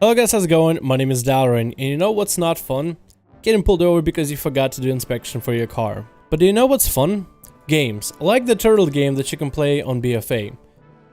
Hello guys, how's it going? My name is Dalaran, and you know what's not fun? Getting pulled over because you forgot to do inspection for your car. But do you know what's fun? Games, like the turtle game that you can play on BFA.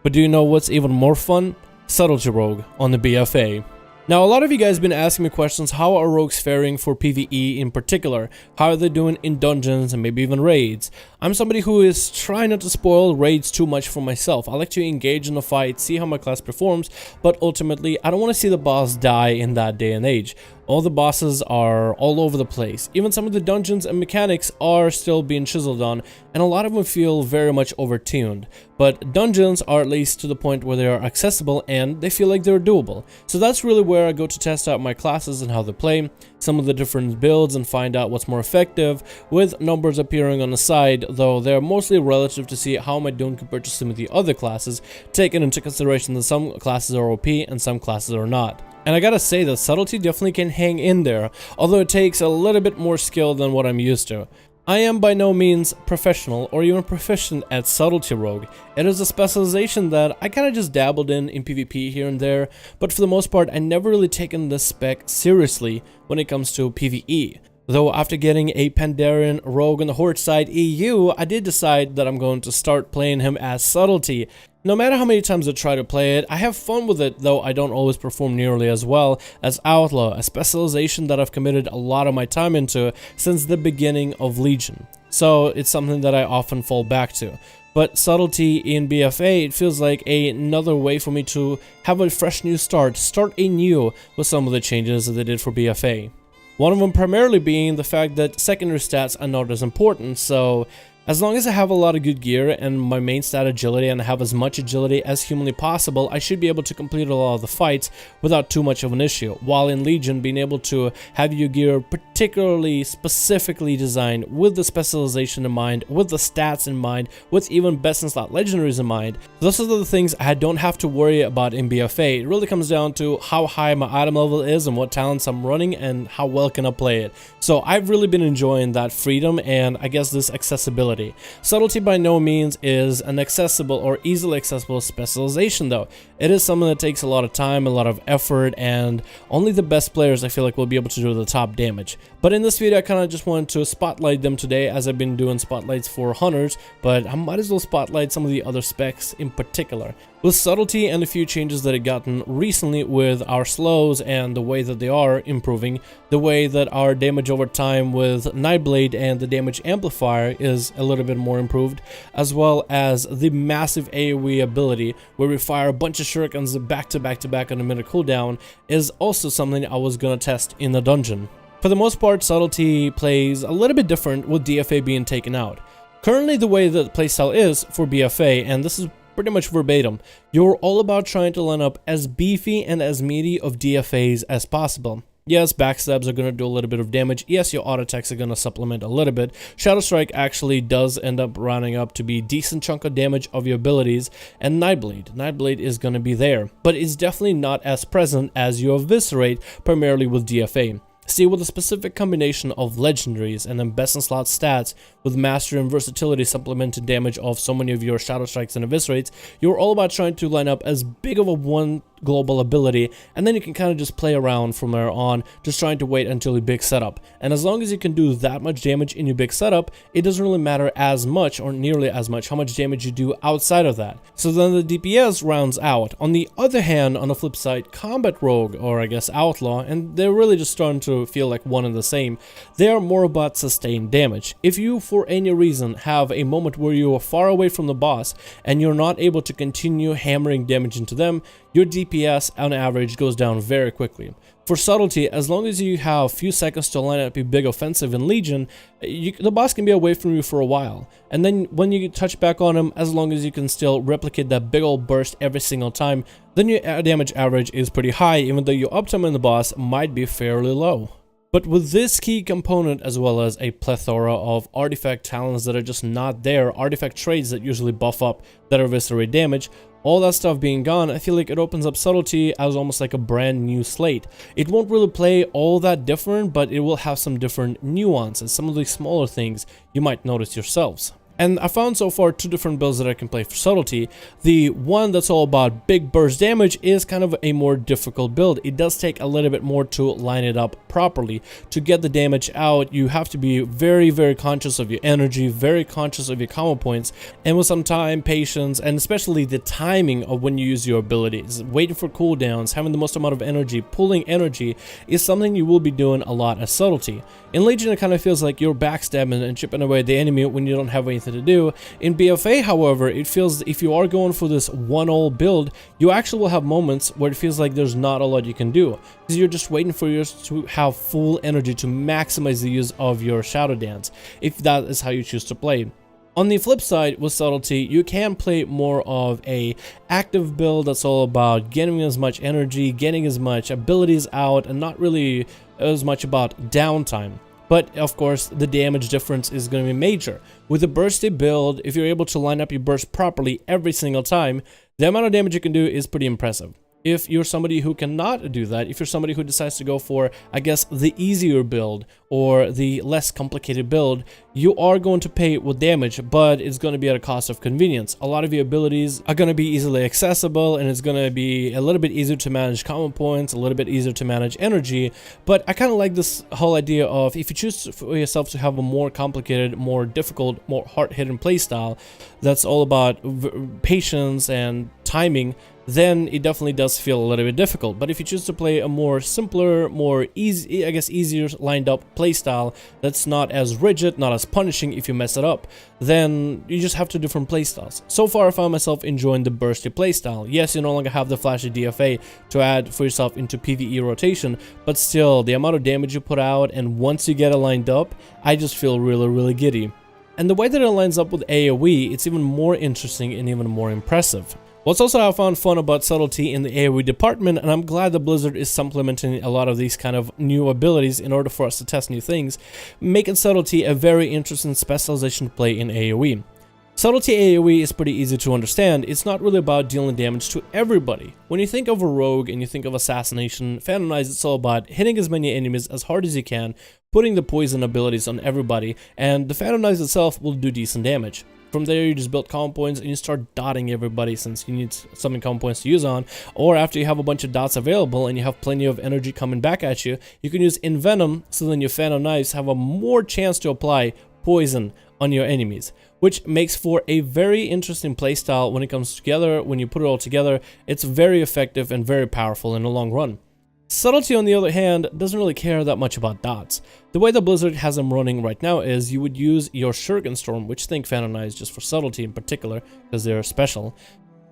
But do you know what's even more fun? Subtlety Rogue on the BFA. Now, a lot of you guys have been asking me questions, how are rogues faring for PvE in particular? How are they doing in dungeons and maybe even raids? I'm somebody who is trying not to spoil raids too much for myself. I like to engage in a fight, see how my class performs, but ultimately, I don't want to see the boss die in that day and age. All the bosses are all over the place. Even some of the dungeons and mechanics are still being chiseled on, and a lot of them feel very much overtuned. But dungeons are at least to the point where they are accessible and they feel like they're doable. So that's really where I go to test out my classes and how they play, some of the different builds, and find out what's more effective, with numbers appearing on the side, though they're mostly relative to see how am I doing compared to some of the other classes, taking into consideration that some classes are OP and some classes are not. And I gotta say that Subtlety definitely can hang in there, although it takes a little bit more skill than what I'm used to. I am by no means professional or even proficient at Subtlety Rogue. It is a specialization that I kinda just dabbled in PvP here and there, but for the most part I never really taken this spec seriously when it comes to PvE. Though after getting a Pandaren rogue on the Horde side EU, I did decide that I'm going to start playing him as Subtlety. No matter how many times I try to play it, I have fun with it, though I don't always perform nearly as well as Outlaw, a specialization that I've committed a lot of my time into since the beginning of Legion. So it's something that I often fall back to. But Subtlety in BFA, it feels like another way for me to have a fresh new start anew with some of the changes that they did for BFA. One of them primarily being the fact that secondary stats are not as important, so as long as I have a lot of good gear and my main stat agility and I have as much agility as humanly possible, I should be able to complete a lot of the fights without too much of an issue. While in Legion, being able to have your gear particularly specifically designed with the specialization in mind, with the stats in mind, with even best in slot legendaries in mind, those are the things I don't have to worry about in BFA. It really comes down to how high my item level is and what talents I'm running and how well can I play it. So I've really been enjoying that freedom and I guess this accessibility. Subtlety by no means is an accessible or easily accessible specialization though. It is something that takes a lot of time, a lot of effort, and only the best players I feel like will be able to do the top damage. But in this video I kind of just wanted to spotlight them today, as I've been doing spotlights for hunters, but I might as well spotlight some of the other specs in particular. With Subtlety and a few changes that have gotten recently with our slows and the way that they are improving, the way that our damage over time with Nightblade and the damage amplifier is a little bit more improved, as well as the massive AoE ability where we fire a bunch of shurikens back to back on a minute cooldown is also something I was gonna test in the dungeon. For the most part, Subtlety plays a little bit different with DFA being taken out. Currently the way that the playstyle is for BFA, and this is pretty much verbatim, you're all about trying to line up as beefy and as meaty of DFAs as possible. Yes, backstabs are going to do a little bit of damage. Yes, your auto attacks are going to supplement a little bit. Shadow Strike actually does end up rounding up to be a decent chunk of damage of your abilities. And Nightblade is going to be there. But it's definitely not as present as you Eviscerate, primarily with DFA. See, with a specific combination of legendaries and then best in slot stats with mastery and versatility supplemented damage of so many of your Shadow Strikes and Eviscerates, you're all about trying to line up as big of a one global ability, and then you can kind of just play around from there on, just trying to wait until your big setup. And as long as you can do that much damage in your big setup, it doesn't really matter as much or nearly as much how much damage you do outside of that. So then the DPS rounds out. On the other hand, on the flip side, Combat Rogue, or I guess Outlaw, and they're really just starting to feel like one and the same, they are more about sustained damage. If you for any reason have a moment where you are far away from the boss and you're not able to continue hammering damage into them, your DPS on average goes down very quickly. For Subtlety, as long as you have a few seconds to line up a big offensive in Legion, the boss can be away from you for a while. And then when you touch back on him, as long as you can still replicate that big old burst every single time, then your damage average is pretty high, even though your uptime in the boss might be fairly low. But with this key component, as well as a plethora of artifact talents that are just not there, artifact traits that usually buff up that eviscerate damage, all that stuff being gone, I feel like it opens up Subtlety as almost like a brand new slate. It won't really play all that different, but it will have some different nuances, some of the smaller things you might notice yourselves. And I found so far 2 different builds that I can play for Subtlety. The one that's all about big burst damage is kind of a more difficult build. It does take a little bit more to line it up properly. To get the damage out, you have to be very, very conscious of your energy, very conscious of your combo points, and with some time, patience, and especially the timing of when you use your abilities. Waiting for cooldowns, having the most amount of energy, pulling energy is something you will be doing a lot as Subtlety. In Legion, it kind of feels like you're backstabbing and chipping away the enemy when you don't have anything to do. In BFA, however, it feels if you are going for this one-all build, you actually will have moments where it feels like there's not a lot you can do, because you're just waiting for yours to have full energy to maximize the use of your Shadow Dance, if that is how you choose to play. On the flip side, with Subtlety, you can play more of a active build that's all about getting as much energy, getting as much abilities out, and not really as much about downtime. But of course, the damage difference is going to be major. With a bursty build, if you're able to line up your burst properly every single time, the amount of damage you can do is pretty impressive. If you're somebody who cannot do that, if you're somebody who decides to go for, I guess, the easier build or the less complicated build, you are going to pay with damage, but it's going to be at a cost of convenience. A lot of your abilities are going to be easily accessible, and it's going to be a little bit easier to manage combo points, a little bit easier to manage energy. But I kind of like this whole idea of, if you choose for yourself to have a more complicated, more difficult, more hard-hitting playstyle that's all about patience and timing, then it definitely does feel a little bit difficult. But if you choose to play a more simpler, more easy, I guess easier lined up playstyle that's not as rigid, not as punishing if you mess it up, then you just have 2 different playstyles. So far, I found myself enjoying the bursty playstyle. Yes, you no longer have the flashy DFA to add for yourself into PvE rotation, but still, the amount of damage you put out, and once you get it lined up, I just feel really, really giddy. And the way that it lines up with AoE, it's even more interesting and even more impressive. What's also I found fun about Subtlety in the AoE department, and I'm glad that Blizzard is supplementing a lot of these kind of new abilities in order for us to test new things, making Subtlety a very interesting specialization to play in AoE. Subtlety AoE is pretty easy to understand. It's not really about dealing damage to everybody. When you think of a rogue and you think of Assassination, Phantom-Knights, it's all about hitting as many enemies as hard as you can, putting the poison abilities on everybody, and the Phantom-Knights itself will do decent damage. From there, you just build combo points and you start dotting everybody, since you need some combo points to use on. Or after you have a bunch of dots available and you have plenty of energy coming back at you, you can use Envenom, so then your Phantom Knights have a more chance to apply poison on your enemies, which makes for a very interesting playstyle when it comes together. When you put it all together, it's very effective and very powerful in the long run. Subtlety, on the other hand, doesn't really care that much about dots. The way that Blizzard has them running right now is you would use your Shuriken Storm, which think Phantom Knights just for Subtlety in particular, because they're special.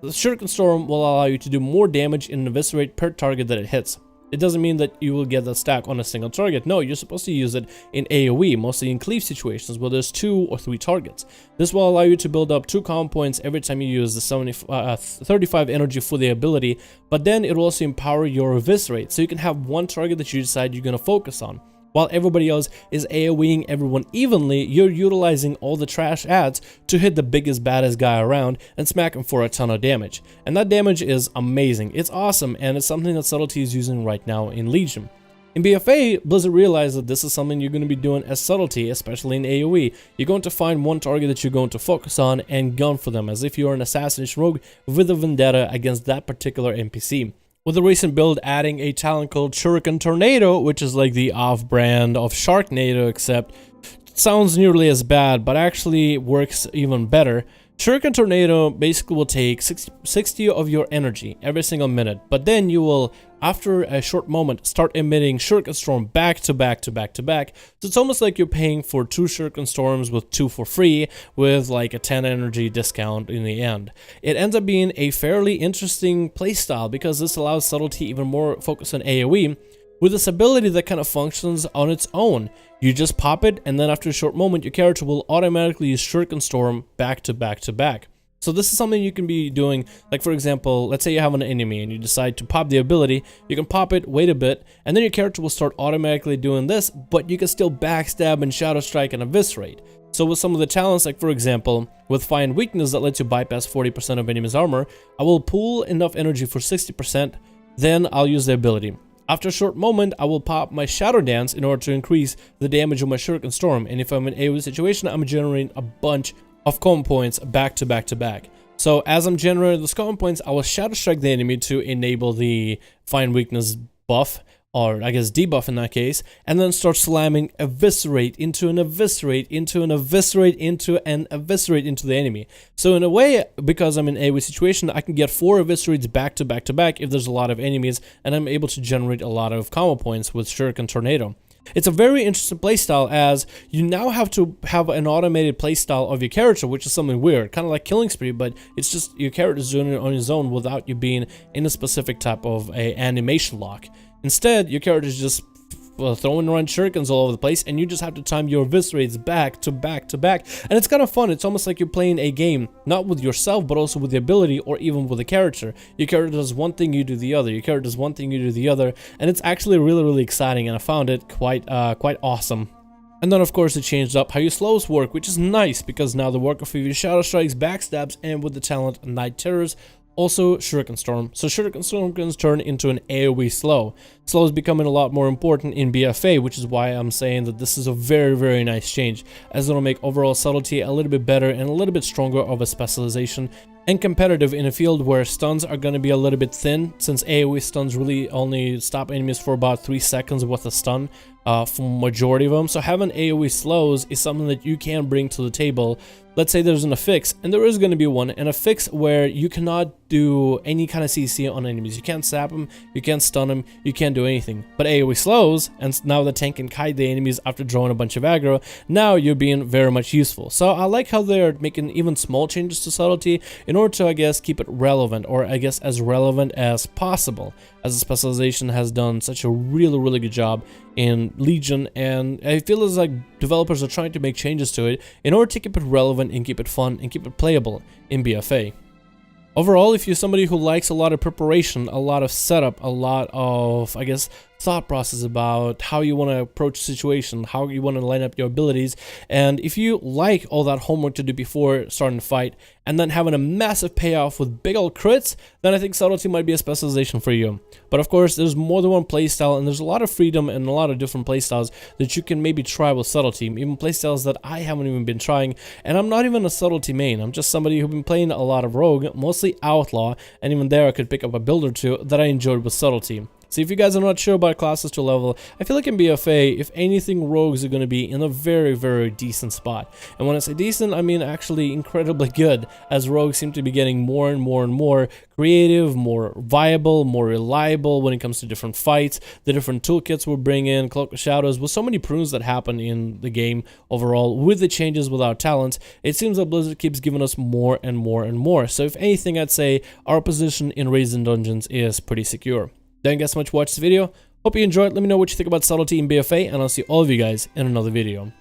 The Shuriken Storm will allow you to do more damage in an eviscerate per target that it hits. It doesn't mean that you will get that stack on a single target. No, you're supposed to use it in AoE, mostly in cleave situations where there's 2 or 3 targets. This will allow you to build up 2 combo points every time you use the 35 energy for the ability, but then it will also empower your eviscerate, so you can have one target that you decide you're going to focus on. While everybody else is AoEing everyone evenly, you're utilizing all the trash adds to hit the biggest, baddest guy around and smack him for a ton of damage. And that damage is amazing. It's awesome, and it's something that Subtlety is using right now in Legion. In BFA, Blizzard realized that this is something you're going to be doing as Subtlety, especially in AoE. You're going to find one target that you're going to focus on and gun for them, as if you're an Assassination Rogue with a vendetta against that particular NPC. With the recent build adding a talent called Shuriken Tornado, which is like the off-brand of Sharknado, except it sounds nearly as bad, but actually works even better. Shuriken Tornado basically will take 60 of your energy every single minute, but then you will, after a short moment, start emitting Shuriken Storm back to back to back to back. So it's almost like you're paying for 2 Shuriken Storms with 2 for free, with like a 10 energy discount in the end. It ends up being a fairly interesting playstyle because this allows Subtlety even more focus on AoE, with this ability that kind of functions on its own. You just pop it, and then after a short moment, your character will automatically use Shuriken Storm back to back to back. So this is something you can be doing, like for example, let's say you have an enemy and you decide to pop the ability, you can pop it, wait a bit, and then your character will start automatically doing this, but you can still backstab and Shadow Strike and Eviscerate. So with some of the talents, like for example, with Find Weakness that lets you bypass 40% of enemy's armor, I will pool enough energy for 60%, then I'll use the ability. After a short moment, I will pop my Shadow Dance in order to increase the damage of my Shuriken Storm, and if I'm in an AoE situation, I'm generating a bunch of common points back to back to back. So as I'm generating those common points, I will Shadow Strike the enemy to enable the Find Weakness buff, or I guess debuff in that case, and then start slamming Eviscerate into an Eviscerate into an Eviscerate into an Eviscerate into the enemy. So in a way, because I'm in an AoE situation, I can get 4 Eviscerates back to back to back if there's a lot of enemies, and I'm able to generate a lot of combo points with Shuriken Tornado. It's a very interesting playstyle, as you now have to have an automated playstyle of your character, which is something weird, kind of like Killing Spree, but it's just your character's doing it on his own without you being in a specific type of a animation lock. Instead, your character is just throwing around shurikens all over the place, and you just have to time your eviscerates back to back to back. And it's kind of fun. It's almost like you're playing a game, not with yourself, but also with the ability, or even with the character. Your character does one thing, you do the other. Your character does one thing, you do the other. And it's actually really, really exciting, and I found it quite awesome. And then of course it changed up how your slows work, which is nice, because now the Warcraft with your Shadow Strikes, Backstabs, and with the talent Night Terrors, also Shuriken Storm. So Shuriken Storm can turn into an AoE slow. Slow is becoming a lot more important in BFA, which is why I'm saying that this is a very, very nice change, as it'll make overall subtlety a little bit better and a little bit stronger of a specialization, and competitive in a field where stuns are going to be a little bit thin, since AoE stuns really only stop enemies for about 3 seconds with a stun for majority of them. So having AoE slows is something that you can bring to the table. Let's say there's an affix, and there is going to be one, an affix where you cannot do any kind of CC on enemies. You can't sap them, you can't stun them, you can't do anything. But AoE slows, and now the tank can kite the enemies after drawing a bunch of aggro. Now you're being very much useful. So I like how they're making even small changes to subtlety in order to, I guess, keep it relevant, or I guess as relevant as possible, as the specialization has done such a really, really good job in Legion, and I feel as like developers are trying to make changes to it in order to keep it relevant and keep it fun and keep it playable in BFA. Overall, if you're somebody who likes a lot of preparation, a lot of setup, a lot of, I guess, thought process about how you want to approach a situation, how you want to line up your abilities, and if you like all that homework to do before starting to fight, and then having a massive payoff with big old crits, then I think subtlety might be a specialization for you. But of course, there's more than one playstyle, and there's a lot of freedom and a lot of different playstyles that you can maybe try with subtlety, even playstyles that I haven't even been trying, and I'm not even a subtlety main. I'm just somebody who's been playing a lot of Rogue, mostly Outlaw, and even there I could pick up a build or two that I enjoyed with subtlety. So if you guys are not sure about classes to level, I feel like in BFA, if anything, Rogues are going to be in a very, very decent spot. And when I say decent, I mean actually incredibly good, as Rogues seem to be getting more and more and more creative, more viable, more reliable when it comes to different fights, the different toolkits we'll bring in, Cloak of Shadows, with so many prunes that happen in the game overall, with the changes with our talents, it seems that Blizzard keeps giving us more and more and more. So if anything, I'd say our position in Raids and Dungeons is pretty secure. Thank you guys so much for watching this video. Hope you enjoyed. Let me know what you think about subtlety in BFA, and I'll see all of you guys in another video.